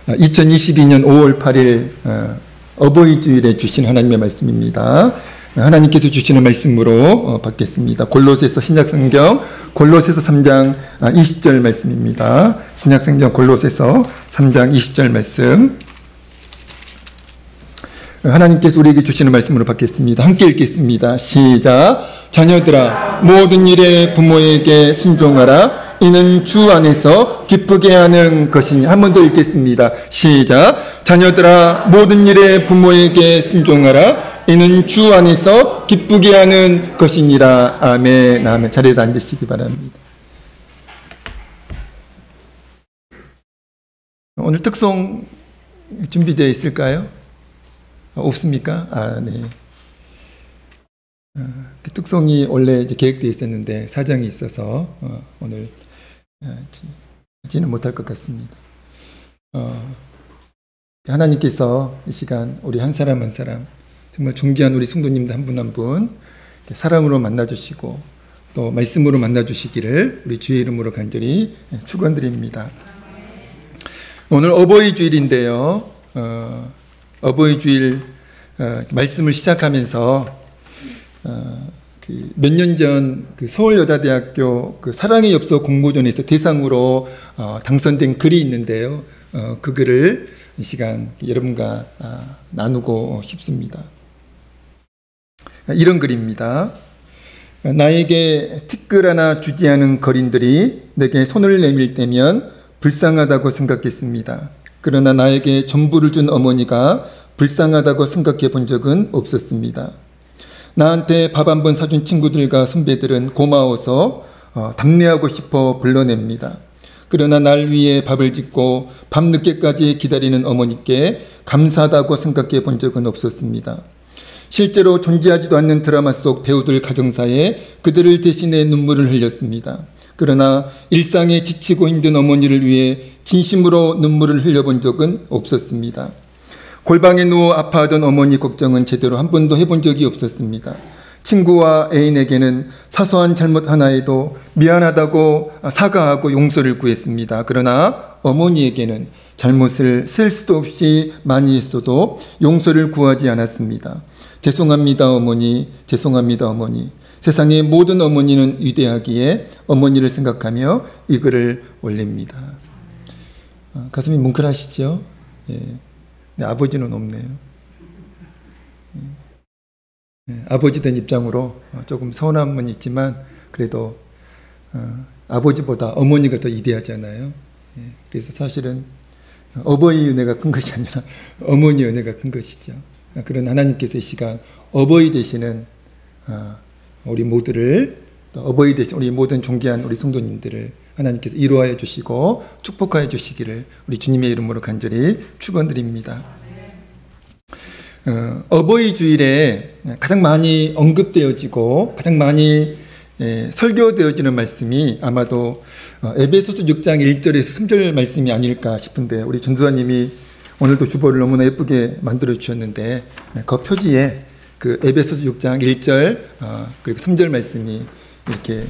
2022년 5월 8일 어버이 주일에 주신 하나님의 말씀입니다. 하나님께서 주시는 말씀으로 받겠습니다. 골로새서 신약성경 골로새서 3장 20절 말씀입니다. 신약성경 골로새서 3장 20절 말씀, 하나님께서 우리에게 주시는 말씀으로 받겠습니다. 함께 읽겠습니다. 시작. 자녀들아, 모든 일에 부모에게 순종하라. 이는 주 안에서 기쁘게 하는 것이니. 한 번 더 읽겠습니다. 시작. 자녀들아, 모든 일에 부모에게 순종하라. 이는 주 안에서 기쁘게 하는 것이니라. 아멘. 아멘. 자리에 앉으시기 바랍니다. 오늘 특송 준비되어 있을까요? 없습니까? 네. 특송이 원래 이제 계획되어 있었는데 사정이 있어서 오늘 하지는 못할 것 같습니다. 하나님께서 이 시간 우리 한 사람 한 사람, 정말 존귀한 우리 성도님들 한 분 한 분 사랑으로 만나주시고 또 말씀으로 만나주시기를 우리 주의 이름으로 간절히 축원드립니다. 오늘 어버이 주일인데요. 어버이 주일 말씀을 시작하면서 몇 년 전 서울여자대학교 사랑의 엽서 공모전에서 대상으로 당선된 글이 있는데요. 그 글을 이 시간 여러분과 나누고 싶습니다. 이런 글입니다. 나에게 티끌 하나 주지 않은 거린들이 내게 손을 내밀 때면 불쌍하다고 생각했습니다. 그러나 나에게 전부를 준 어머니가 불쌍하다고 생각해 본 적은 없었습니다. 나한테 밥 한 번 사준 친구들과 선배들은 고마워서 답례하고 싶어 불러냅니다. 그러나 날 위해 밥을 짓고 밤늦게까지 기다리는 어머니께 감사하다고 생각해 본 적은 없었습니다. 실제로 존재하지도 않는 드라마 속 배우들 가정사에 그들을 대신해 눈물을 흘렸습니다. 그러나 일상에 지치고 힘든 어머니를 위해 진심으로 눈물을 흘려본 적은 없었습니다. 골방에 누워 아파하던 어머니 걱정은 제대로 한 번도 해본 적이 없었습니다. 친구와 애인에게는 사소한 잘못 하나에도 미안하다고 사과하고 용서를 구했습니다. 그러나 어머니에게는 잘못을 셀 수도 없이 많이 했어도 용서를 구하지 않았습니다. 죄송합니다 어머니, 죄송합니다 어머니. 세상의 모든 어머니는 위대하기에 어머니를 생각하며 이 글을 올립니다. 가슴이 뭉클하시죠? 예. 네, 아버지는 없네요. 아버지 된 입장으로 조금 서운함은 있지만 그래도 아버지보다 어머니가 더 위대하잖아요. 그래서 사실은 어버이 은혜가 큰 것이 아니라 어머니 은혜가 큰 것이죠. 그런 하나님께서 이 시간 어버이 되시는 우리 모두를, 어버이 되신 우리 모든 존귀한 우리 성도님들을 하나님께서 위로하여 주시고 축복하여 주시기를 우리 주님의 이름으로 간절히 축원드립니다. 어버이 주일에 가장 많이 언급되어지고 가장 많이 설교되어지는 말씀이 아마도 에베소서 6장 1절에서 3절 말씀이 아닐까 싶은데, 우리 전도사님이 오늘도 주보를 너무나 예쁘게 만들어 주셨는데 그 표지에 그 에베소서 6장 1절 그리고 3절 말씀이 이렇게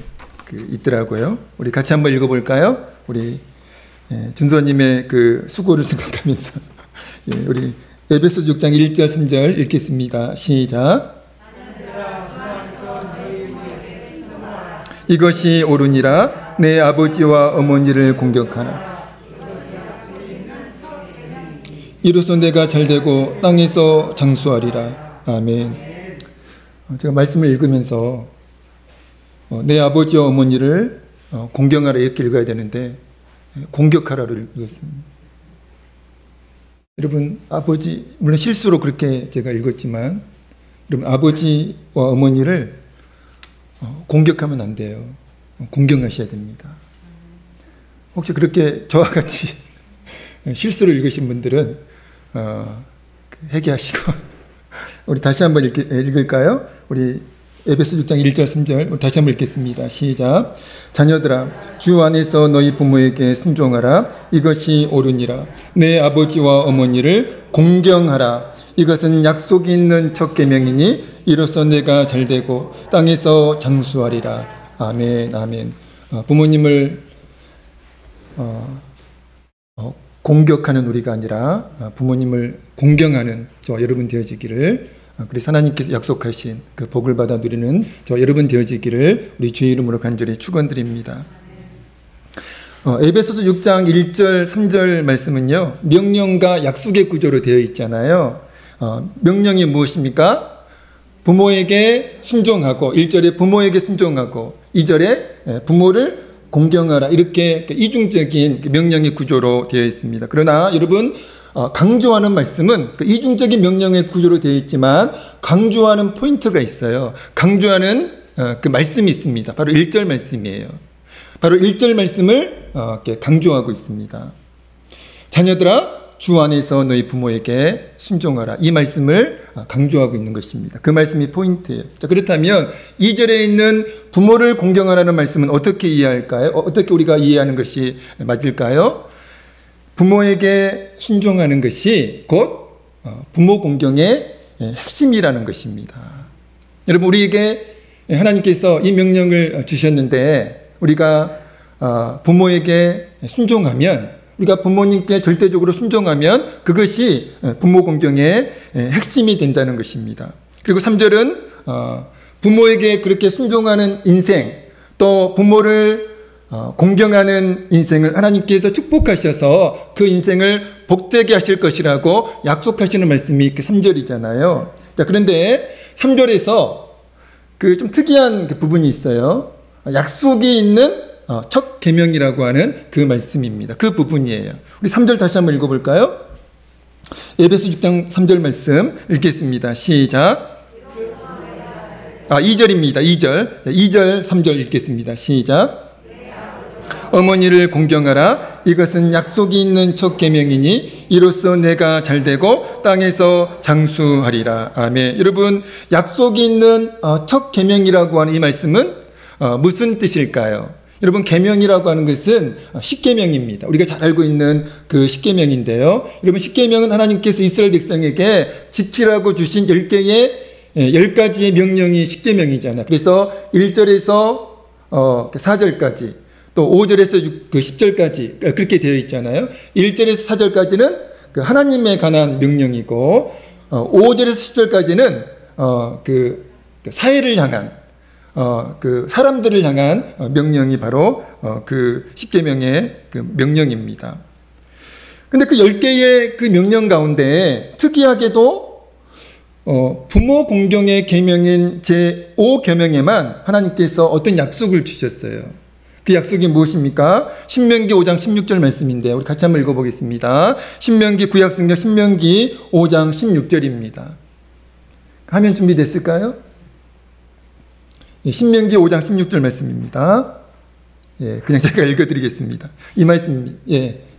있더라고요. 우리 같이 한번 읽어볼까요? 우리 준서님의 그 수고를 생각하면서 우리 에베소서 6장 1절 3절 읽겠습니다. 시작. 이것이 옳으니라. 내 아버지와 어머니를 공격하라. 이로써 내가 잘되고 땅에서 장수하리라. 아멘. 제가 말씀을 읽으면서 내 아버지와 어머니를 공경하라 이렇게 읽어야 되는데 공격하라를 읽었습니다. 여러분, 아버지, 물론 실수로 그렇게 제가 읽었지만 여러분, 아버지와 어머니를 공격하면 안 돼요. 공경하셔야 됩니다. 혹시 그렇게 저와 같이 실수를 읽으신 분들은 회개하시고 우리 다시 한번 읽을까요? 우리 에베소 6장 1절 3절 다시 한번 읽겠습니다. 시작. 자녀들아, 주 안에서 너희 부모에게 순종하라. 이것이 옳으니라. 내 아버지와 어머니를 공경하라. 이것은 약속이 있는 첫 계명이니 이로써 내가 잘되고 땅에서 장수하리라. 아멘. 아멘. 부모님을 공격하는 우리가 아니라 부모님을 공경하는 저와 여러분 되어지기를, 그래서 하나님께서 약속하신 그 복을 받아 누리는 저와 여러분 되어지기를 우리 주의 이름으로 간절히 축원드립니다. 에베소서 6장 1절 3절 말씀은요, 명령과 약속의 구조로 되어 있잖아요. 명령이 무엇입니까? 부모에게 순종하고, 1절에 부모에게 순종하고 2절에 부모를 공경하라, 이렇게 이중적인 명령의 구조로 되어 있습니다. 그러나 여러분, 강조하는 말씀은 이중적인 명령의 구조로 되어 있지만 강조하는 포인트가 있어요. 강조하는 그 말씀이 있습니다. 바로 1절 말씀이에요. 바로 1절 말씀을 강조하고 있습니다. 자녀들아, 주 안에서 너희 부모에게 순종하라, 이 말씀을 강조하고 있는 것입니다. 그 말씀이 포인트예요. 자, 그렇다면 2절에 있는 부모를 공경하라는 말씀은 어떻게 이해할까요? 어떻게 우리가 이해하는 것이 맞을까요? 부모에게 순종하는 것이 곧 부모 공경의 핵심이라는 것입니다. 여러분, 우리에게 하나님께서 이 명령을 주셨는데 우리가 부모에게 순종하면, 우리가 부모님께 절대적으로 순종하면 그것이 부모 공경의 핵심이 된다는 것입니다. 그리고 3절은 부모에게 그렇게 순종하는 인생, 또 부모를 공경하는 인생을 하나님께서 축복하셔서 그 인생을 복되게 하실 것이라고 약속하시는 말씀이 그 3절이잖아요. 자, 그런데 3절에서 그 좀 특이한 그 부분이 있어요. 약속이 있는 첫 계명이라고 하는 그 말씀입니다. 그 부분이에요. 우리 3절 다시 한번 읽어볼까요? 에베소 6장 3절 말씀 읽겠습니다. 시작. 2절입니다. 2절 3절 읽겠습니다. 시작. 어머니를 공경하라. 이것은 약속이 있는 첫 계명이니 이로써 내가 잘되고 땅에서 장수하리라. 아멘. 여러분, 약속이 있는 첫 계명이라고 하는 이 말씀은 무슨 뜻일까요? 여러분, 계명이라고 하는 것은 십계명입니다. 우리가 잘 알고 있는 그 십계명인데요. 여러분, 십계명은 하나님께서 이스라엘 백성에게 지키라고 주신 10가지의 명령이 십계명이잖아요. 그래서 1절에서 4절까지, 또 5절에서 10절까지 그렇게 되어 있잖아요. 1절에서 4절까지는 그 하나님에 관한 명령이고, 5절에서 10절까지는 그 사회를 향한, 그 사람들을 향한 명령이 바로 그 십계명의 그 명령입니다. 근데 그 10개의 그 명령 가운데 특이하게도 부모 공경의 계명인 제5계명에만 하나님께서 어떤 약속을 주셨어요. 그 약속이 무엇입니까? 신명기 5장 16절 말씀인데 우리 같이 한번 읽어보겠습니다. 신명기, 구약성경 신명기 5장 16절입니다. 화면 준비됐을까요? 신명기 5장 16절 말씀입니다. 그냥 제가 읽어드리겠습니다. 이 말씀,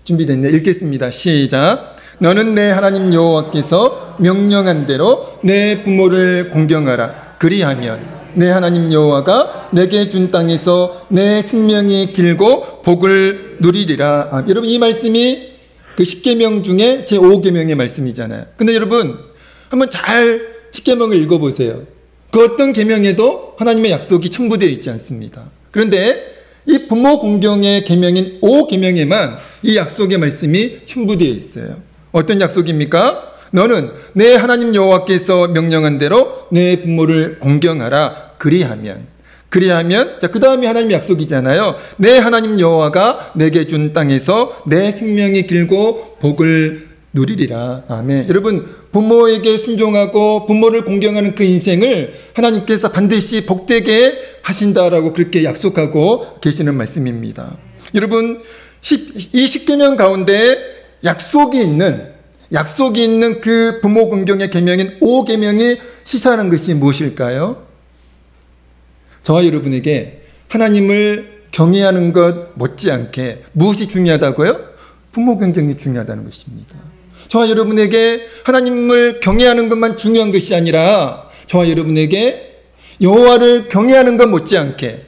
준비됐네. 읽겠습니다. 시작. 너는 내 하나님 여호와께서 명령한 대로 내 부모를 공경하라. 그리하면 내 하나님 여호와가 내게 준 땅에서 내 생명이 길고 복을 누리리라. 여러분, 이 말씀이 그 10계명 중에 제5계명의 말씀이잖아요. 근데 여러분, 한번 잘 10계명을 읽어보세요. 그 어떤 계명에도 하나님의 약속이 첨부되어 있지 않습니다. 그런데 이 부모 공경의 계명인 5계명에만 이 약속의 말씀이 첨부되어 있어요. 어떤 약속입니까? 너는 내 하나님 여호와께서 명령한 대로 내 부모를 공경하라. 그리하면, 자, 그 다음에 하나님의 약속이잖아요. 내 하나님 여호와가 내게 준 땅에서 내 생명이 길고 복을 누리리라. 아멘. 여러분, 부모에게 순종하고 부모를 공경하는 그 인생을 하나님께서 반드시 복되게 하신다라고 그렇게 약속하고 계시는 말씀입니다. 여러분, 이 10계명 가운데 약속이 있는 그 부모 공경의 계명인 5계명이 시사하는 것이 무엇일까요? 저와 여러분에게 하나님을 경외하는 것 못지않게 무엇이 중요하다고요? 부모 공경이 중요하다는 것입니다. 저와 여러분에게 하나님을 경외하는 것만 중요한 것이 아니라 저와 여러분에게 여호와를 경외하는 것 못지않게,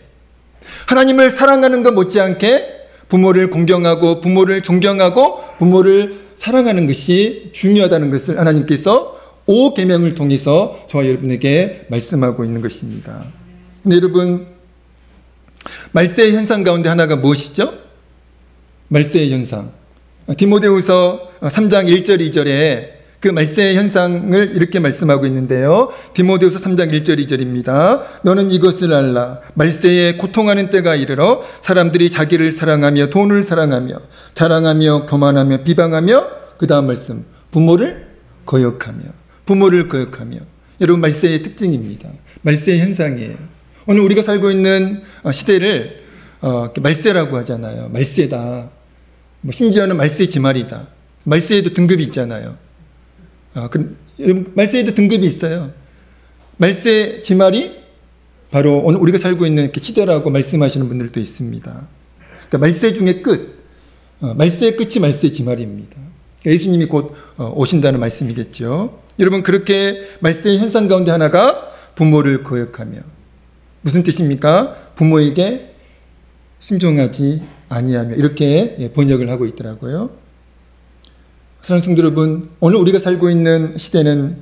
하나님을 사랑하는 것 못지않게 부모를 공경하고 부모를 존경하고 부모를 사랑하는 것이 중요하다는 것을 하나님께서 5계명을 통해서 저와 여러분에게 말씀하고 있는 것입니다. 근데 여러분, 말세의 현상 가운데 하나가 무엇이죠? 말세의 현상. 디모데후서 3장 1절 2절에 그 말세의 현상을 이렇게 말씀하고 있는데요. 디모데후서 3장 1절 2절입니다. 너는 이것을 알라. 말세에 고통하는 때가 이르러 사람들이 자기를 사랑하며 돈을 사랑하며 자랑하며 교만하며 비방하며 그 다음 말씀 부모를 거역하며 여러분 말세의 특징입니다. 말세의 현상이에요. 오늘 우리가 살고 있는 시대를 말세라고 하잖아요. 말세다. 심지어는 말세 지말이다. 말세에도 등급이 있잖아요. 말세에도 등급이 있어요. 말세 지말이 바로 오늘 우리가 살고 있는 시대라고 말씀하시는 분들도 있습니다. 그러니까 말세 중에 끝, 말세의 끝이 말세 지말입니다. 예수님이 곧 오신다는 말씀이겠죠. 여러분 그렇게 말세의 현상 가운데 하나가 부모를 거역하며 무슨 뜻입니까? 부모에게 순종하지 아니하며 이렇게 번역을 하고 있더라고요. 사랑하는 성도 여러분, 오늘 우리가 살고 있는 시대는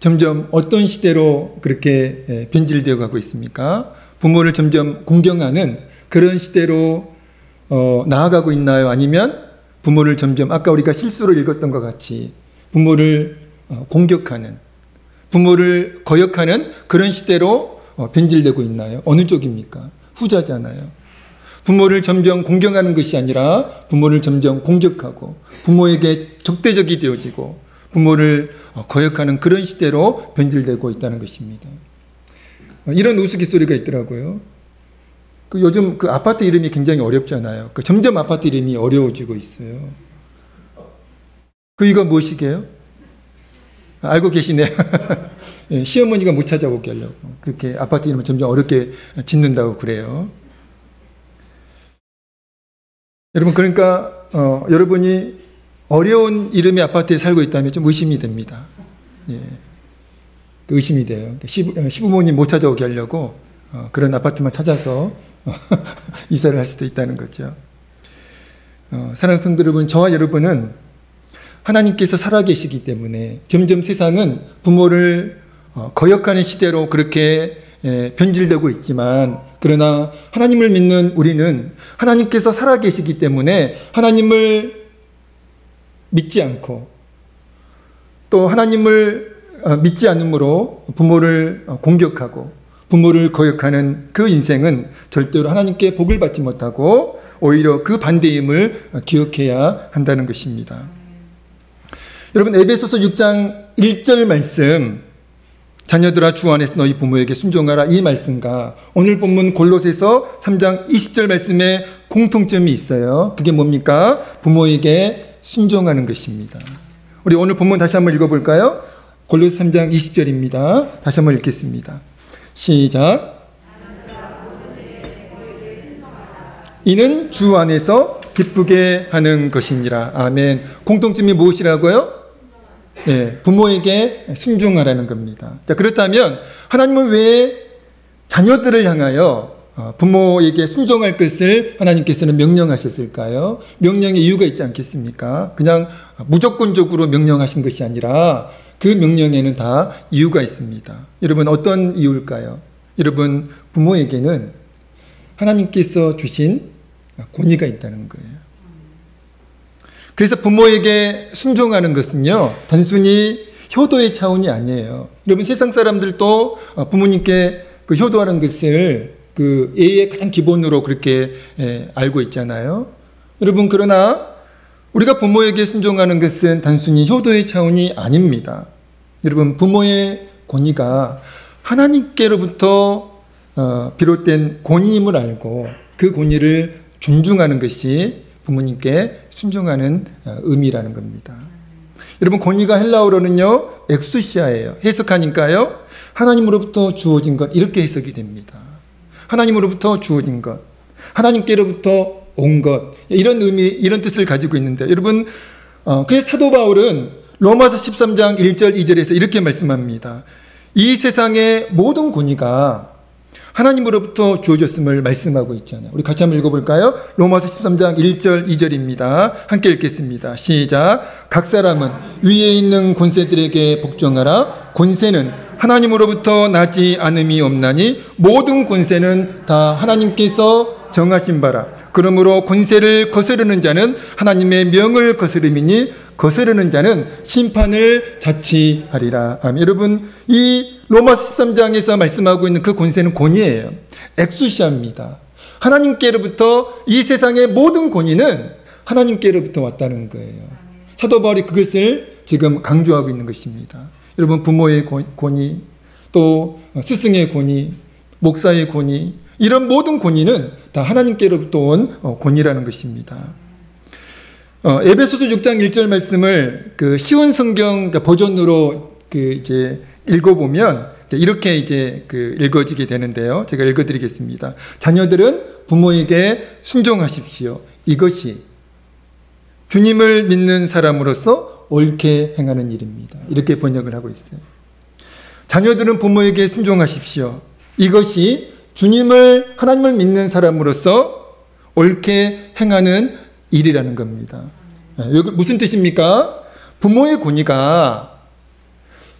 점점 어떤 시대로 그렇게 변질되어 가고 있습니까? 부모를 점점 공경하는 그런 시대로 나아가고 있나요? 아니면 부모를 점점 아까 우리가 실수로 읽었던 것 같이 부모를 공격하는, 부모를 거역하는 그런 시대로 변질되고 있나요? 어느 쪽입니까? 후자잖아요. 부모를 점점 공경하는 것이 아니라 부모를 점점 공격하고 부모에게 적대적이 되어지고 부모를 거역하는 그런 시대로 변질되고 있다는 것입니다. 이런 우스갯소리가 있더라고요. 요즘 아파트 이름이 굉장히 어렵잖아요. 점점 아파트 이름이 어려워지고 있어요. 이거 무엇이게요? 알고 계시네요. 시어머니가 못 찾아오게 하려고 그렇게 아파트 이름을 점점 어렵게 짓는다고 그래요. 여러분 그러니까 여러분이 어려운 이름의 아파트에 살고 있다면 좀 의심이 됩니다. 의심이 돼요. 시부모님 못 찾아오게 하려고 그런 아파트만 찾아서 이사를 할 수도 있다는 거죠. 사랑하는 성도 여러분, 저와 여러분은 하나님께서 살아계시기 때문에 점점 세상은 부모를 거역하는 시대로 그렇게 변질되고 있지만 그러나 하나님을 믿는 우리는 하나님께서 살아계시기 때문에 하나님을 믿지 않고 또 하나님을 믿지 않으므로 부모를 공격하고 부모를 거역하는 그 인생은 절대로 하나님께 복을 받지 못하고 오히려 그 반대임을 기억해야 한다는 것입니다. 여러분 에베소서 6장 1절 말씀, 자녀들아 주 안에서 너희 부모에게 순종하라, 이 말씀과 오늘 본문 골로새서 3장 20절 말씀에 공통점이 있어요. 그게 뭡니까? 부모에게 순종하는 것입니다. 우리 오늘 본문 다시 한번 읽어볼까요? 골로새 3장 20절입니다. 다시 한번 읽겠습니다. 시작. 이는 주 안에서 기쁘게 하는 것이니라. 아멘. 공통점이 무엇이라고요? 부모에게 순종하라는 겁니다. 자, 그렇다면 하나님은 왜 자녀들을 향하여 부모에게 순종할 것을 하나님께서는 명령하셨을까요? 명령의 이유가 있지 않겠습니까? 그냥 무조건적으로 명령하신 것이 아니라 그 명령에는 다 이유가 있습니다. 여러분 어떤 이유일까요? 여러분 부모에게는 하나님께서 주신 권위가 있다는 거예요. 그래서 부모에게 순종하는 것은요, 단순히 효도의 차원이 아니에요. 여러분 세상 사람들도 부모님께 효도하는 것을 예의 가장 기본으로 그렇게 알고 있잖아요. 여러분 그러나 우리가 부모에게 순종하는 것은 단순히 효도의 차원이 아닙니다. 여러분 부모의 권위가 하나님께로부터 비롯된 권위임을 알고 그 권위를 존중하는 것이 부모님께 순종하는 의미라는 겁니다. 여러분 권위가 헬라어로는요 엑수시아예요. 해석하니까요 하나님으로부터 주어진 것, 이렇게 해석이 됩니다. 하나님으로부터 주어진 것, 하나님께로부터 온 것, 이런 의미, 이런 뜻을 가지고 있는데 여러분 그래서 사도 바울은 로마서 13장 1절 2절에서 이렇게 말씀합니다. 이 세상의 모든 권위가 하나님으로부터 주어졌음을 말씀하고 있잖아요. 우리 같이 한번 읽어볼까요? 로마서 13장 1절 2절입니다. 함께 읽겠습니다. 시작. 각 사람은 위에 있는 권세들에게 복종하라. 권세는 하나님으로부터 나지 않음이 없나니 모든 권세는 다 하나님께서 정하신 바라. 그러므로 권세를 거스르는 자는 하나님의 명을 거스름이니 거스르는 자는 심판을 자취하리라. 아멘. 여러분, 이 로마서 13장에서 말씀하고 있는 그 권세는 권위예요. 엑수시아입니다. 하나님께로부터 이 세상의 모든 권위는 하나님께로부터 왔다는 거예요. 사도 바울이 그것을 지금 강조하고 있는 것입니다. 여러분, 부모의 권위, 또 스승의 권위, 목사의 권위, 이런 모든 권위는 다 하나님께로부터 온 권위라는 것입니다. 에베소서 6장 1절 말씀을 그 쉬운 성경 버전으로 이제 읽어보면 이렇게 이제 읽어지게 되는데요. 제가 읽어드리겠습니다. 자녀들은 부모에게 순종하십시오. 이것이 주님을 믿는 사람으로서 옳게 행하는 일입니다. 이렇게 번역을 하고 있어요. 자녀들은 부모에게 순종하십시오. 이것이 하나님을 믿는 사람으로서 옳게 행하는 일이라는 겁니다. 여기 무슨 뜻입니까? 부모의 권위가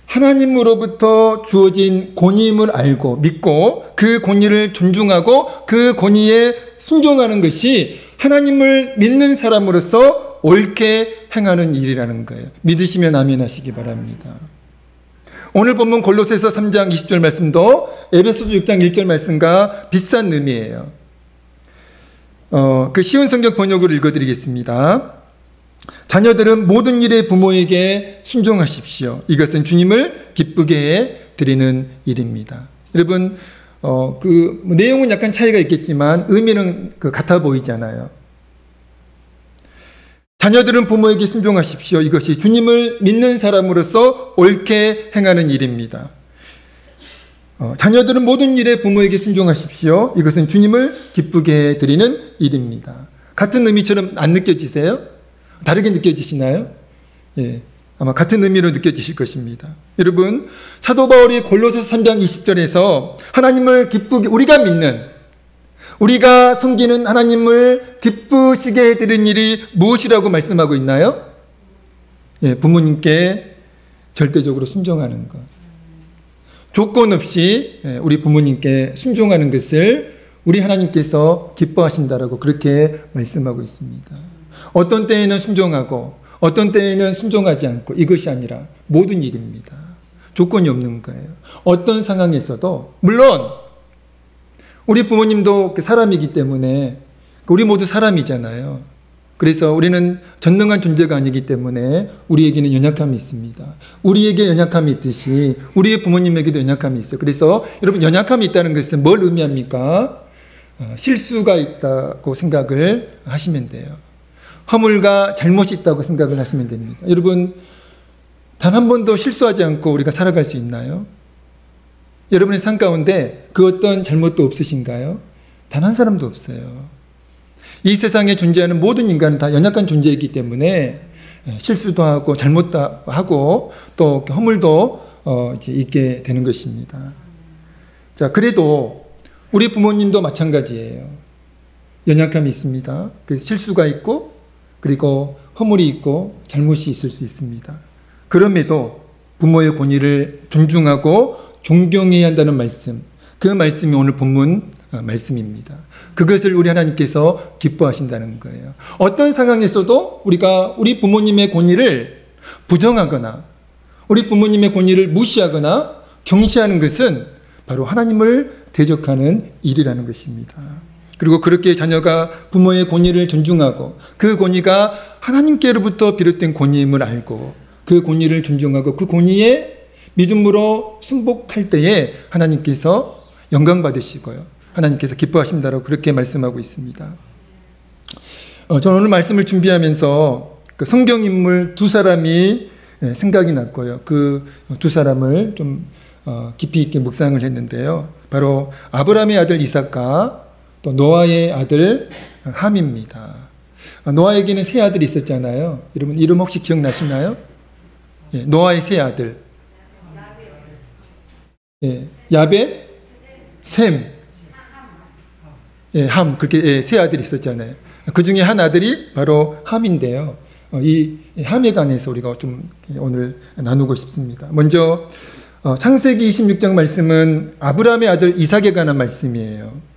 하나님으로부터 주어진 권위임을 알고 믿고 그 권위를 존중하고 그 권위에 순종하는 것이 하나님을 믿는 사람으로서 옳게 행하는 일이라는 거예요. 믿으시면 아멘 하시기 바랍니다. 오늘 본문 골로새서 3장 20절 말씀도 에베소서 6장 1절 말씀과 비슷한 의미예요. 그 쉬운 성경 번역으로 읽어드리겠습니다. 자녀들은 모든 일에 부모에게 순종하십시오. 이것은 주님을 기쁘게 해 드리는 일입니다. 여러분, 내용은 약간 차이가 있겠지만 의미는 같아 보이잖아요. 자녀들은 부모에게 순종하십시오. 이것이 주님을 믿는 사람으로서 옳게 행하는 일입니다. 자녀들은 모든 일에 부모에게 순종하십시오. 이것은 주님을 기쁘게 드리는 일입니다. 같은 의미처럼 안 느껴지세요? 다르게 느껴지시나요? 예, 아마 같은 의미로 느껴지실 것입니다. 여러분, 사도 바울이 골로새서 3장 20절에서 하나님을 기쁘게 우리가 섬기는 하나님을 기쁘시게 해드리는 일이 무엇이라고 말씀하고 있나요? 예, 부모님께 절대적으로 순종하는 것. 조건 없이 우리 부모님께 순종하는 것을 우리 하나님께서 기뻐하신다라고 그렇게 말씀하고 있습니다. 어떤 때에는 순종하고 어떤 때에는 순종하지 않고 이것이 아니라 모든 일입니다. 조건이 없는 거예요. 어떤 상황에서도 물론 우리 부모님도 사람이기 때문에 우리 모두 사람이잖아요. 그래서 우리는 전능한 존재가 아니기 때문에 우리에게는 연약함이 있습니다. 우리에게 연약함이 있듯이 우리의 부모님에게도 연약함이 있어요. 그래서 여러분, 연약함이 있다는 것은 뭘 의미합니까? 실수가 있다고 생각을 하시면 돼요. 허물과 잘못이 있다고 생각을 하시면 됩니다. 여러분, 단 한 번도 실수하지 않고 우리가 살아갈 수 있나요? 여러분의 삶 가운데 그 어떤 잘못도 없으신가요? 단 한 사람도 없어요. 이 세상에 존재하는 모든 인간은 다 연약한 존재이기 때문에 실수도 하고 잘못도 하고 또 허물도 이제 있게 되는 것입니다. 자, 그래도 우리 부모님도 마찬가지예요. 연약함이 있습니다. 그래서 실수가 있고 그리고 허물이 있고 잘못이 있을 수 있습니다. 그럼에도 부모의 권위를 존중하고 존경해야 한다는 말씀, 그 말씀이 오늘 본문 말씀입니다. 그것을 우리 하나님께서 기뻐하신다는 거예요. 어떤 상황에서도 우리가 우리 부모님의 권위를 부정하거나 우리 부모님의 권위를 무시하거나 경시하는 것은 바로 하나님을 대적하는 일이라는 것입니다. 그리고 그렇게 자녀가 부모의 권위를 존중하고 그 권위가 하나님께로부터 비롯된 권위임을 알고 그 권위를 존중하고 그 권위에 믿음으로 순복할 때에 하나님께서 영광 받으시고요. 하나님께서 기뻐하신다라고 그렇게 말씀하고 있습니다. 저는 오늘 말씀을 준비하면서 그 성경인물 두 사람이 생각이 났고요. 그 두 사람을 좀 깊이 있게 묵상을 했는데요. 바로 아브라함의 아들 이삭과 또 노아의 아들 함입니다. 노아에게는 세 아들이 있었잖아요. 여러분 이름 혹시 기억나시나요? 예, 노아의 세 아들. 예, 야벳, 셈, 예, 함, 그렇게 세 아들이 있었잖아요. 그 중에 한 아들이 바로 함인데요. 이 함에 관해서 우리가 좀 오늘 나누고 싶습니다. 먼저 창세기 26장 말씀은 아브라함의 아들 이삭에 관한 말씀이에요.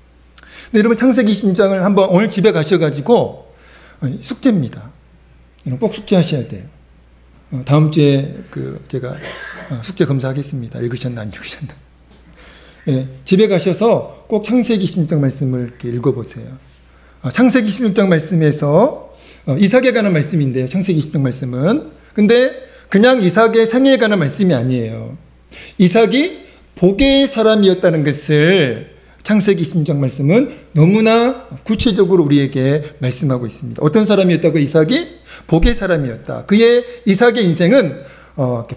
근데 여러분 창세기 26장을 한번 오늘 집에 가셔가지고 숙제입니다. 여러분 꼭 숙제하셔야 돼요. 다음 주에 제가 숙제 검사하겠습니다. 읽으셨나 안 읽으셨나. 예, 집에 가셔서 꼭 창세기 26장 말씀을 이렇게 읽어보세요. 창세기 16장 말씀에서 이삭에 관한 말씀인데요. 창세기 20장 말씀은. 근데 그냥 이삭의 생애에 관한 말씀이 아니에요. 이삭이 복의 사람이었다는 것을 창세기 16장 말씀은 너무나 구체적으로 우리에게 말씀하고 있습니다. 어떤 사람이었다고? 이삭이 복의 사람이었다. 그의 이삭의 인생은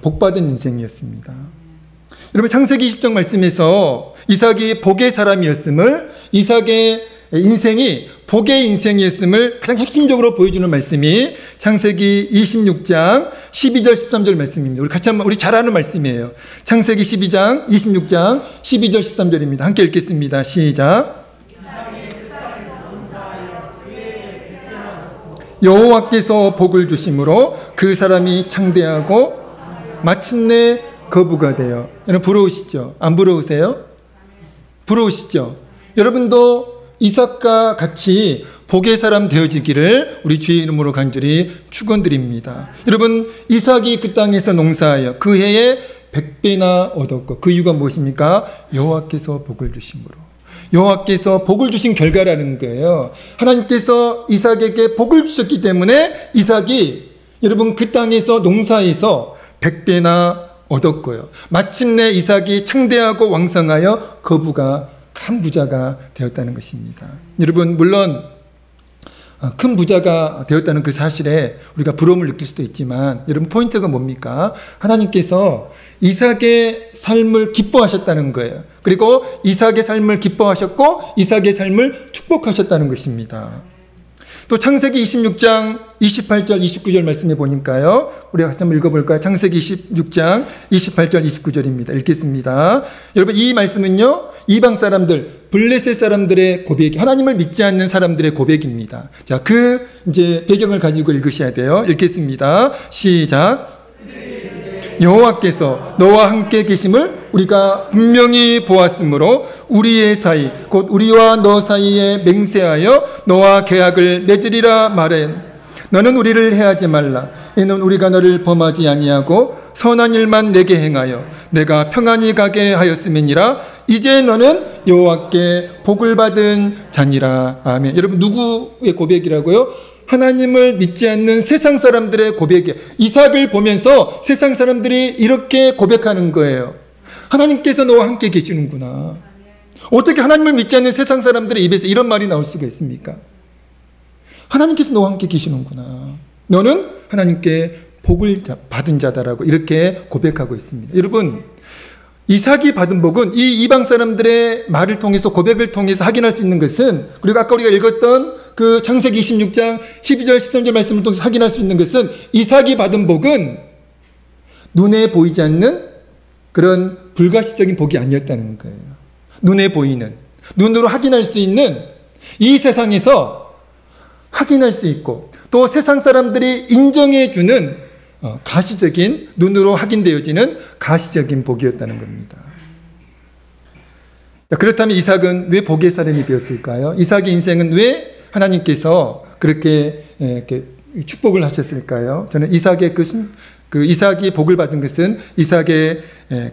복받은 인생이었습니다. 여러분 창세기 20장 말씀에서 이삭이 복의 사람이었음을, 이삭의 인생이 복의 인생이었음을 가장 핵심적으로 보여주는 말씀이 창세기 26장 12절 13절 말씀입니다. 우리 잘 아는 말씀이에요. 창세기 12장 26장 12절 13절입니다. 함께 읽겠습니다. 시작. 여호와께서 복을 주심으로 그 사람이 창대하고 마침내 거부가 되어. 여러분 부러우시죠? 안 부러우세요? 부러우시죠? 여러분도 이삭과 같이 복의 사람 되어지기를 우리 주의 이름으로 간절히 축원드립니다. 여러분 이삭이 그 땅에서 농사하여 그 해에 100배나 얻었고, 그 이유가 무엇입니까? 여호와께서 복을 주심으로. 여호와께서 복을 주신 결과라는 거예요. 하나님께서 이삭에게 복을 주셨기 때문에 이삭이 여러분 그 땅에서 농사해서 100배나 얻었고요. 마침내 이삭이 창대하고 왕성하여 거부가 큰 부자가 되었다는 것입니다. 여러분 물론 큰 부자가 되었다는 그 사실에 우리가 부러움을 느낄 수도 있지만, 여러분 포인트가 뭡니까? 하나님께서 이삭의 삶을 기뻐하셨다는 거예요. 그리고 이삭의 삶을 기뻐하셨고 이삭의 삶을 축복하셨다는 것입니다. 또 창세기 26장 28절 29절 말씀해 보니까요, 우리가 같이 한번 읽어볼까요? 창세기 26장 28절 29절입니다. 읽겠습니다. 여러분 이 말씀은요, 이방 사람들, 블레셋 사람들의 고백, 하나님을 믿지 않는 사람들의 고백입니다. 자, 이제 배경을 가지고 읽으셔야 돼요. 읽겠습니다. 시작. 여호와께서 너와 함께 계심을 우리가 분명히 보았으므로 우리의 사이, 곧 우리와 너 사이에 맹세하여 너와 계약을 맺으리라 말해. 너는 우리를 해하지 말라. 이는 우리가 너를 범하지 아니하고 선한 일만 내게 행하여 내가 평안히 가게 하였음이니라. 이제 너는 여호와께 복을 받은 자니라. 아멘. 여러분 누구의 고백이라고요? 하나님을 믿지 않는 세상 사람들의 고백이에요. 이삭을 보면서 세상 사람들이 이렇게 고백하는 거예요. 하나님께서 너와 함께 계시는구나. 어떻게 하나님을 믿지 않는 세상 사람들의 입에서 이런 말이 나올 수가 있습니까? 하나님께서 너와 함께 계시는구나. 너는 하나님께 복을 받은 자다라고 이렇게 고백하고 있습니다. 여러분 이삭이 받은 복은 이 이방 사람들의 말을 통해서, 고백을 통해서 확인할 수 있는 것은, 그리고 아까 우리가 읽었던 그 창세기 26장 12절 13절 말씀을 통해서 확인할 수 있는 것은, 이삭이 받은 복은 눈에 보이지 않는 그런 불가시적인 복이 아니었다는 거예요. 눈에 보이는, 눈으로 확인할 수 있는, 이 세상에서 확인할 수 있고 또 세상 사람들이 인정해주는 가시적인, 눈으로 확인되어지는 가시적인 복이었다는 겁니다. 자, 그렇다면 이삭은 왜 복의 사람이 되었을까요? 이삭의 인생은 왜 하나님께서 그렇게 축복을 하셨을까요? 저는 이삭의 이삭이 복을 받은 것은 이삭의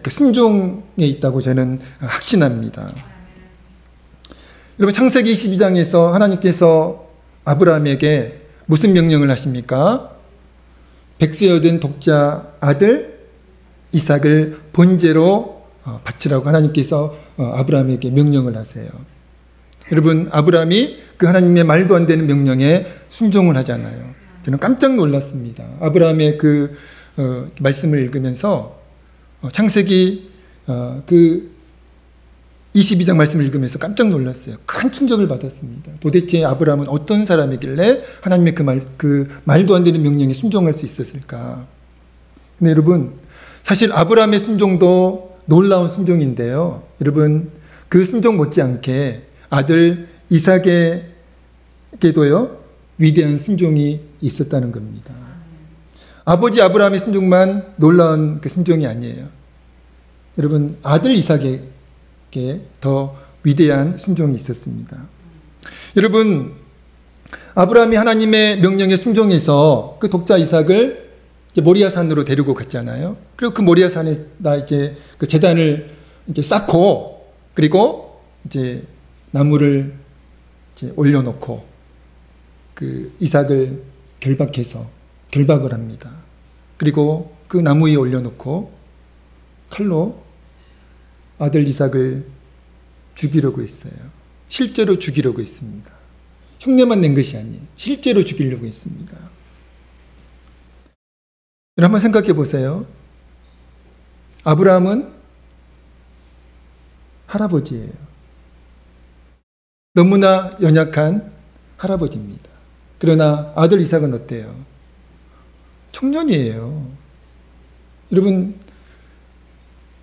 순종에 있다고 저는 확신합니다. 여러분 창세기 22장에서 하나님께서 아브라함에게 무슨 명령을 하십니까? 100세 얻은 독자 아들 이삭을 번제로 바치라고 하나님께서 아브라함에게 명령을 하세요. 여러분 아브라함이 그 하나님의 말도 안 되는 명령에 순종을 하잖아요. 저는 깜짝 놀랐습니다. 아브라함의 그 말씀을 읽으면서 창세기 22장 말씀을 읽으면서 깜짝 놀랐어요. 큰 충격을 받았습니다. 도대체 아브라함은 어떤 사람이길래 하나님의 그 말도 안 되는 명령에 순종할 수 있었을까? 근데 여러분, 사실 아브라함의 순종도 놀라운 순종인데요. 여러분, 그 순종 못지않게 아들 이삭에게도요, 위대한 순종이 있었다는 겁니다. 아버지 아브라함의 순종만 놀라운 그 순종이 아니에요. 여러분, 아들 이삭에게 더 위대한 순종이 있었습니다. 여러분, 아브라함이 하나님의 명령에 순종해서 그 독자 이삭을 이제 모리아산으로 데리고 갔잖아요. 그리고 그 모리아산에다 이제 그 제단을 이제 쌓고, 그리고 이제 나무를 이제 올려놓고 그 이삭을 결박을 합니다. 그리고 그 나무 위에 올려놓고 칼로 아들 이삭을 죽이려고 했어요. 실제로 죽이려고 했습니다. 흉내만 낸 것이 아니에요. 실제로 죽이려고 했습니다. 여러분 한번 생각해 보세요. 아브라함은 할아버지예요. 너무나 연약한 할아버지입니다. 그러나 아들 이삭은 어때요? 청년이에요. 여러분,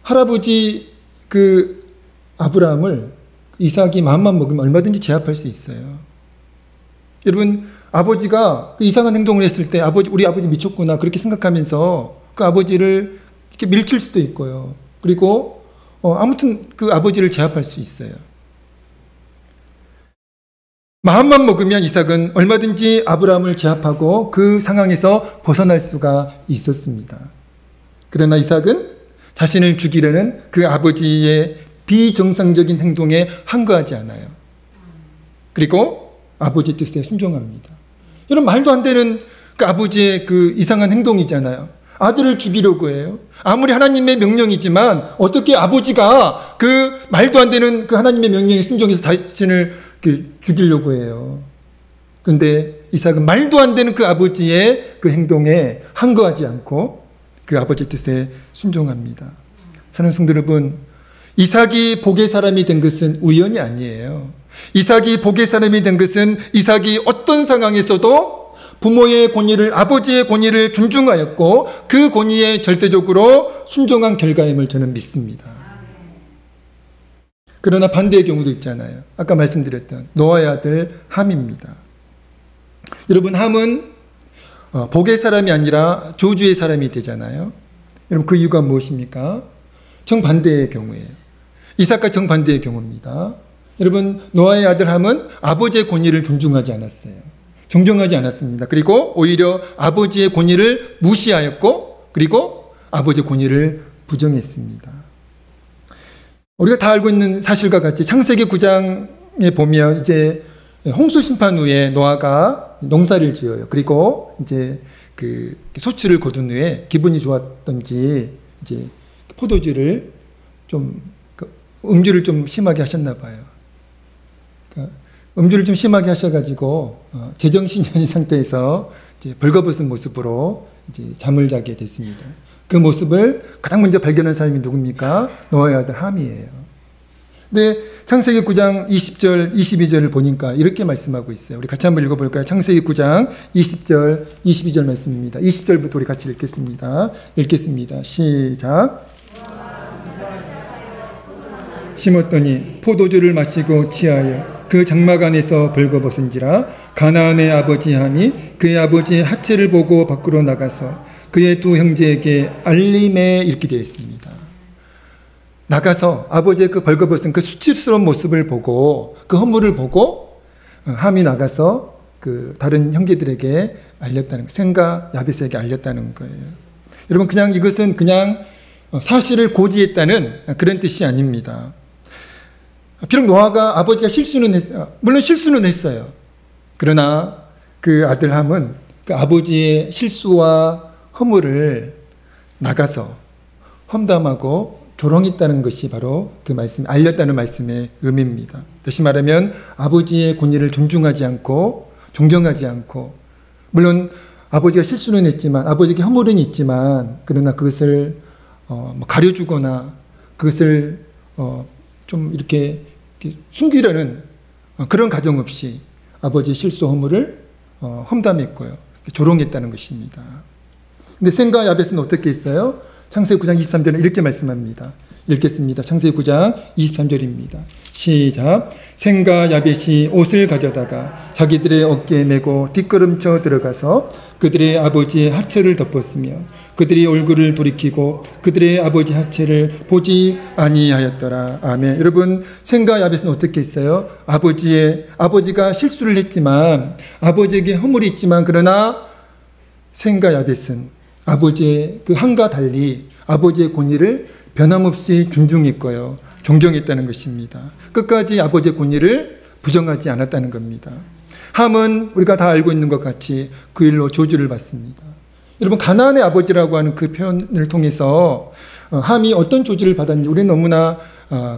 할아버지 그 아브라함을 이삭이 마음만 먹으면 얼마든지 제압할 수 있어요. 여러분, 아버지가 그 이상한 행동을 했을 때 우리 아버지 미쳤구나 그렇게 생각하면서 그 아버지를 이렇게 밀칠 수도 있고요. 그리고 아무튼 그 아버지를 제압할 수 있어요. 마음만 먹으면 이삭은 얼마든지 아브라함을 제압하고 그 상황에서 벗어날 수가 있었습니다. 그러나 이삭은 자신을 죽이려는 그 아버지의 비정상적인 행동에 항거하지 않아요. 그리고 아버지 뜻에 순종합니다. 여러분, 말도 안 되는 그 아버지의 그 이상한 행동이잖아요. 아들을 죽이려고 해요. 아무리 하나님의 명령이지만 어떻게 아버지가 그 말도 안 되는 그 하나님의 명령에 순종해서 자신을 죽이려고 해요. 그런데 이삭은 말도 안 되는 그 아버지의 그 행동에 항거하지 않고 그 아버지 뜻에 순종합니다. 사랑하는 성도 여러분, 이삭이 복의 사람이 된 것은 우연이 아니에요. 이삭이 복의 사람이 된 것은 이삭이 어떤 상황에서도 부모의 권위를, 아버지의 권위를 존중하였고 그 권위에 절대적으로 순종한 결과임을 저는 믿습니다. 그러나 반대의 경우도 있잖아요. 아까 말씀드렸던 노아의 아들 함입니다. 여러분, 함은 복의 사람이 아니라 저주의 사람이 되잖아요. 여러분, 그 이유가 무엇입니까? 정반대의 경우예요. 이삭과 정반대의 경우입니다. 여러분, 노아의 아들 함은 아버지의 권위를 존중하지 않았어요. 존경하지 않았습니다. 그리고 오히려 아버지의 권위를 무시하였고, 그리고 아버지의 권위를 부정했습니다. 우리가 다 알고 있는 사실과 같이 창세기 9장에 보면 이제 홍수 심판 후에 노아가 농사를 지어요. 그리고 이제 그 소출을 거둔 후에 기분이 좋았던지 이제 포도주를 좀 음주를 좀 심하게 하셨나 봐요. 그러니까 음주를 좀 심하게 하셔가지고 제정신이 아닌 상태에서 이제 벌거벗은 모습으로 이제 잠을 자게 됐습니다. 그 모습을 가장 먼저 발견한 사람이 누굽니까? 노아의 아들 함이에요. 근데 창세기 9장 20절, 22절을 보니까 이렇게 말씀하고 있어요. 우리 같이 한번 읽어볼까요? 창세기 9장 20절, 22절 말씀입니다. 20절부터 우리 같이 읽겠습니다. 시작. 심었더니 포도주를 마시고 취하여 그 장막 안에서 벌거벗은지라 가나안의 아버지 함이 그의 아버지의 하체를 보고 밖으로 나가서 그의 두 형제에게 알림에 이렇게 되어 있습니다. 나가서 아버지의 그 벌거벗은 그 수치스러운 모습을 보고 그 허물을 보고 함이 나가서 그 다른 형제들에게 알렸다는, 셈과 야벳에게 알렸다는 거예요. 여러분, 그냥 이것은 그냥 사실을 고지했다는 그런 뜻이 아닙니다. 비록 노아가 아버지가 실수는 했어요. 물론 실수는 했어요. 그러나 그 아들 함은 그 아버지의 실수와 허물을 나가서 험담하고 조롱했다는 것이 바로 그 말씀, 알렸다는 말씀의 의미입니다. 다시 말하면 아버지의 권위를 존중하지 않고 존경하지 않고, 물론 아버지가 실수는 했지만 아버지에게 허물은 있지만 그러나 그것을 가려주거나 그것을 좀 이렇게 숨기려는 그런 가정 없이 아버지의 실수 허물을 험담했고요, 조롱했다는 것입니다. 근데 셈과 야벳은 어떻게 했어요? 창세기 9장 23절은 이렇게 말씀합니다. 읽겠습니다. 창세기 9장 23절입니다. 시작. 셈과 야벳이 옷을 가져다가 자기들의 어깨에 메고 뒷걸음쳐 들어가서 그들의 아버지의 하체를 덮었으며 그들이 얼굴을 돌이키고 그들의 아버지 하체를 보지 아니하였더라. 아멘. 여러분, 셈과 야벳은 어떻게 했어요? 아버지가 실수를 했지만, 아버지에게 허물이 있지만, 그러나 셈과 야벳은 아버지의 그 한과 달리 아버지의 권위를 변함없이 존중했고요, 존경했다는 것입니다. 끝까지 아버지의 권위를 부정하지 않았다는 겁니다. 함은 우리가 다 알고 있는 것 같이 그 일로 저주를 받습니다. 여러분, 가나안의 아버지라고 하는 그 표현을 통해서 함이 어떤 저주를 받았는지 우리는 너무나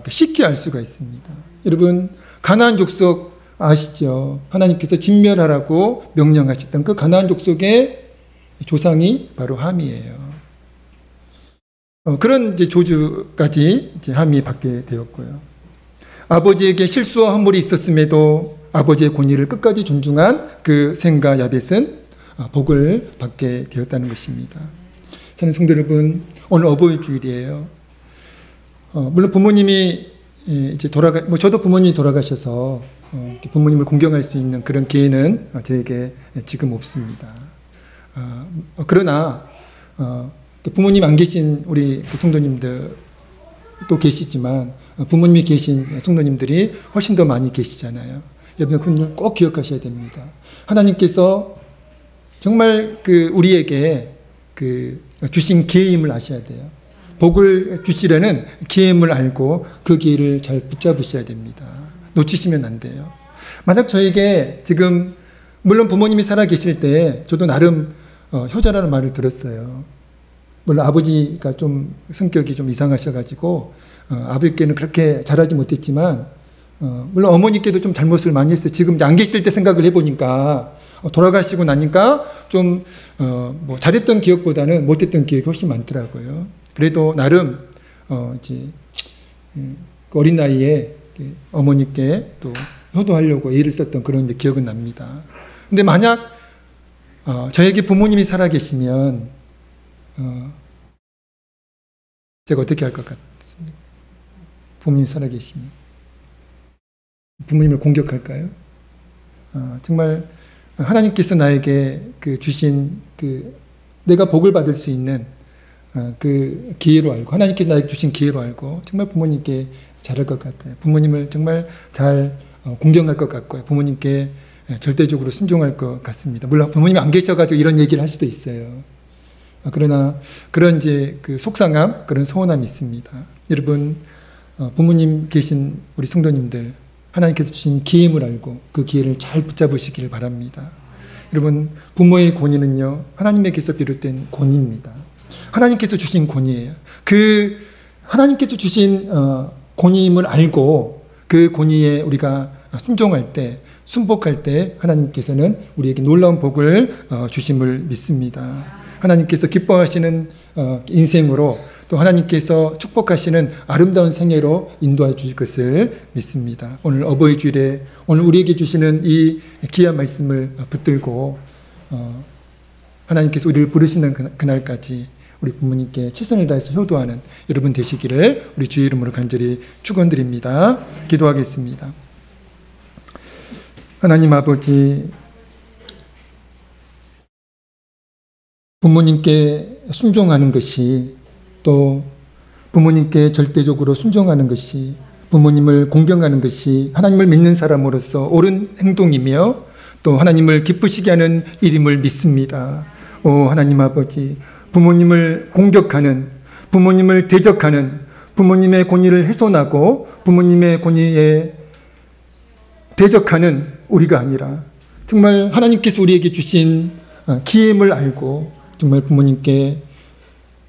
쉽게 알 수가 있습니다. 여러분, 가나안 족속 아시죠? 하나님께서 진멸하라고 명령하셨던 그 가나안 족속의 조상이 바로 함이에요. 그런 이제 조주까지 이제 함이 받게 되었고요. 아버지에게 실수와 허물이 있었음에도 아버지의 권위를 끝까지 존중한 그 셈과 야벳은 복을 받게 되었다는 것입니다. 사랑하는 성도 여러분, 오늘 어버이 주일이에요. 물론 부모님이 이제 저도 부모님이 돌아가셔서 부모님을 공경할 수 있는 그런 기회는 저에게 지금 없습니다. 그러나 부모님 안 계신 우리 성도님들도 계시지만 부모님이 계신 성도님들이 훨씬 더 많이 계시잖아요. 여러분, 그걸 꼭 기억하셔야 됩니다. 하나님께서 정말 우리에게 주신 기회임을 아셔야 돼요. 복을 주시려는 기회임을 알고 그 기회를 잘 붙잡으셔야 됩니다. 놓치시면 안 돼요. 만약 저에게 지금, 물론 부모님이 살아 계실 때 저도 나름 효자라는 말을 들었어요. 물론 아버지가 좀 성격이 좀 이상하셔가지고 아버지께는 그렇게 잘하지 못했지만, 물론 어머니께도 좀 잘못을 많이 했어요. 지금 안 계실 때 생각을 해보니까, 돌아가시고 나니까 좀 뭐 잘했던 기억보다는 못했던 기억이 훨씬 많더라고요. 그래도 나름 이제 어린 나이에 어머니께 또 효도하려고 애를 썼던 그런 이제 기억은 납니다. 근데 만약 저에게 부모님이 살아계시면 제가 어떻게 할 것 같습니까? 부모님이 살아계시면 부모님을 공격할까요? 정말 하나님께서 나에게 주신 내가 복을 받을 수 있는 그 기회로 알고, 하나님께서 나에게 주신 기회로 알고 정말 부모님께 잘할 것 같아요. 부모님을 정말 잘 공경할 것 같고요. 부모님께 절대적으로 순종할 것 같습니다. 물론 부모님이 안 계셔가지고 이런 얘기를 할 수도 있어요. 그러나 그런 이제 속상함, 그런 서운함이 있습니다. 여러분, 부모님 계신 우리 성도님들, 하나님께서 주신 기회임을 알고 그 기회를 잘 붙잡으시길 바랍니다. 여러분, 부모의 권위는요, 하나님에게서 비롯된 권위입니다. 하나님께서 주신 권위예요. 하나님께서 주신 권위임을 알고 그 권위에 우리가 순종할 때, 순복할 때 하나님께서는 우리에게 놀라운 복을 주심을 믿습니다. 하나님께서 기뻐하시는 인생으로, 또 하나님께서 축복하시는 아름다운 생애로 인도해 주실 것을 믿습니다. 오늘 어버이 주일에 오늘 우리에게 주시는 이 귀한 말씀을 붙들고 하나님께서 우리를 부르시는 그날까지 우리 부모님께 최선을 다해서 효도하는 여러분 되시기를 우리 주의 이름으로 간절히 축원드립니다. 기도하겠습니다. 하나님 아버지, 부모님께 순종하는 것이, 또 부모님께 절대적으로 순종하는 것이, 부모님을 공경하는 것이 하나님을 믿는 사람으로서 옳은 행동이며 또 하나님을 기쁘시게 하는 일임을 믿습니다. 오 하나님 아버지, 부모님을 공격하는, 부모님을 대적하는, 부모님의 권위를 훼손하고 부모님의 권위에 대적하는 우리가 아니라 정말 하나님께서 우리에게 주신 기회임을 알고 정말 부모님께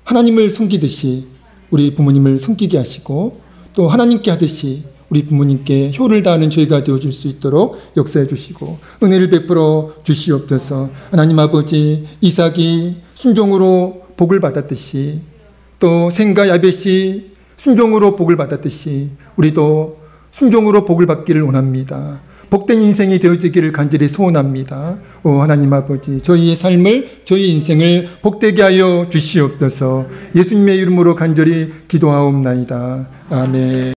하나님을 섬기듯이 우리 부모님을 섬기게 하시고, 또 하나님께 하듯이 우리 부모님께 효를 다하는 저희가 되어줄 수 있도록 역사해 주시고 은혜를 베풀어 주시옵소서. 하나님 아버지, 이삭이 순종으로 복을 받았듯이, 또 셈과 야벳이 순종으로 복을 받았듯이 우리도 순종으로 복을 받기를 원합니다. 복된 인생이 되어지기를 간절히 소원합니다. 오 하나님 아버지, 저희의 삶을, 저희 인생을 복되게 하여 주시옵소서. 예수님의 이름으로 간절히 기도하옵나이다. 아멘.